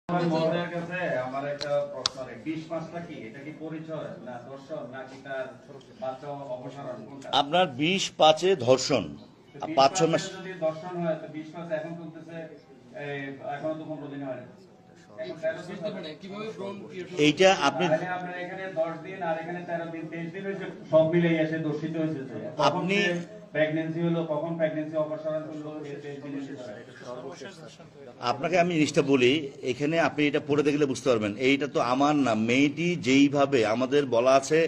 মহোদয়ের কাছে আমার একটা প্রশ্ন আছে, 20 মাসটা কি এটা কি পরিচয় না দর্শন নাকি তার বাচ্চা অপসারণ কোনটা? আপনার 20/5 ধর্ষণ, 5-6 মাস। যদি দর্শন হয় তো 20 মাস এখন চলতেছে, এখনো তো 15 দিন হয় না। এইটা আপনি আপনার এখানে 10 দিন আর এখানে 13 দিন 23 দিন হয়েছে, সব মিলে এসে দর্শিত হয়েছে। আপনি প্রেগন্যান্সি হলো, কখন প্রেগন্যান্সি অপসারণ করলো, আপনাকে আমি জিনিসটা বলি, এখানে আপনি এটা পড়ে দেখলে বুঝতে পারবেন। এইটা তো আমার না, মেয়েটি যেইভাবে আমাদের বলা আছে,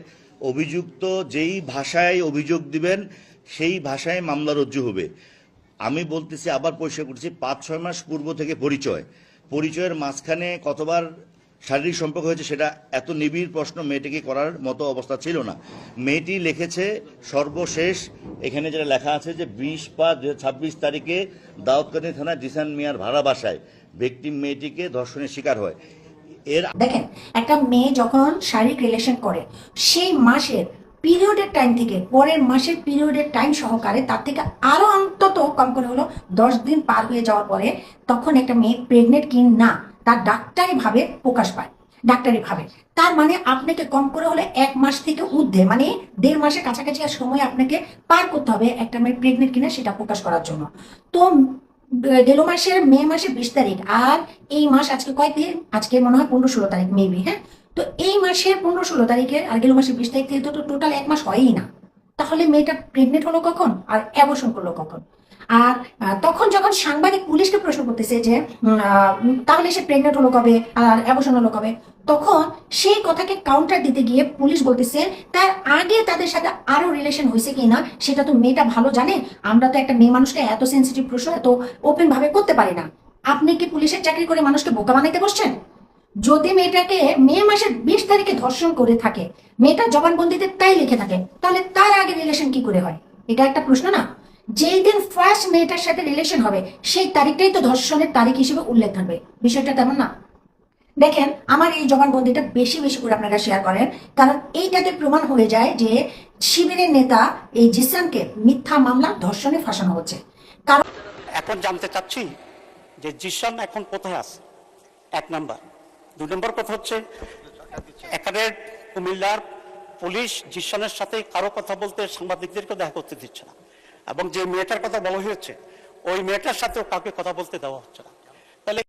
অভিযুক্ত যেই ভাষায় অভিযোগ দিবেন সেই ভাষায় মামলা রজ্জু হবে। আমি বলতেছি, আবার পরিষ্কার করছি, 5-6 মাস পূর্ব থেকে পরিচয়ের মাঝখানে কতবার শারীরিক সম্পর্ক হয়েছে সেটা এত নিবিড় প্রশ্ন মেয়েটিকে করার মতো অবস্থা ছিল না। মেয়েটি লিখেছে সর্বশেষ এখানে যেটা লেখা আছে যে 20/5/2026 তারিখে দাউদকান্দি থানায় জিসান মিয়ার ভাড়া বাসায় ভিকটিম মেয়েটিকে ধর্ষণের শিকার হয়। এর দেখেন, একটা মেয়ে যখন শারীরিক রিলেশন করে সেই মাসের পিরিয়ডের টাইম থেকে পরের মাসের পিরিয়ডের টাইম সহকারে তার থেকে আরো অন্তত কম করে হলো 10 দিন পার হয়ে যাওয়ার পরে তখন একটা মেয়ে প্রেগনেন্ট কি না তার ডাক্তারি ভাবে প্রকাশ পায়। ডাক্তারি ভাবে তার মানে আপনাকে কম করে হলে 1 মাস থেকে ঊর্ধ্বে, মানে 1.5 মাসের কাছাকাছি আর সময় আপনাকে পার করতে হবে একটা মেয়ে প্রেগনেন্ট কিনা সেটা প্রকাশ করার জন্য। তো গেল মাসের মে মাসের 20 তারিখ আর এই মাস আজকে কয় দিন, আজকে মনে হয় 15-16 তারিখ মেবি, হ্যাঁ। তো এই মাসের 15-16 তারিখে আর গেল মাসের 20 তারিখ থেকে তো টোটাল 1 মাস হয়ই না। তাহলে মেয়েটা প্রেগনেন্ট হলো কখন আর অ্যাবর্শন করলো কখন? আর তখন যখন সাংবাদিক পুলিশকে প্রশ্ন করতেছে যে তাহলে সে প্রেগনেন্ট হলো কবে আর অ্যাবর্শন হলো কবে, তখন সেই কথাকে কাউন্টার দিতে গিয়ে পুলিশ বলতেছে তার আগে তাদের সাথে আরো রিলেশন হয়েছে কিনা সেটা তো মেয়েটা ভালো জানে। আমরা তো একটা মেয়ে মানুষকে এত সেন্সিটিভ প্রশ্ন এত ওপেন ভাবে করতে পারি না। আপনি কি পুলিশের চাকরি করে মানুষকে বোকা বানাইতে বসছেন? যদি মেয়েটাকে মে মাসের 20 তারিখে ধর্ষণ করে থাকে, মেয়েটা জবানবন্দিতে তাই লিখে থাকে, তাহলে তার আগে রিলেশন কি করে হয়? এটা একটা প্রশ্ন না? যেই দিন ফার্স্ট মেয়েটার সাথে রিলেশন হবে সেই তারিখটাই তো ধর্ষণের তারিখ হিসেবে উল্লেখ থাকবে। বিষয়টা তেমন না। দেখেন, আমার এই জবানবন্দিটা বেশি বেশি করে আপনারা শেয়ার করেন, কারণ এইটাতে প্রমাণ হয়ে যায় যে শিবিরের নেতা এই জিসানকে মিথ্যা মামলা ধর্ষণে ফাঁসানো হচ্ছে। কারণ এখন জানতে চাচ্ছি যে জিসান এখন কোথায় আছে, 1 নাম্বার। 2 নম্বর কথা হচ্ছে, এখানে কুমিল্লার পুলিশ জিসানের সাথে কারো কথা বলতে সাংবাদিকদেরকে দেখা করতে দিচ্ছে না, এবং যে মেয়েটার কথা বলা হয়েছে ওই মেয়েটার সাথেও কাউকে কথা বলতে দেওয়া হচ্ছে না। তাহলে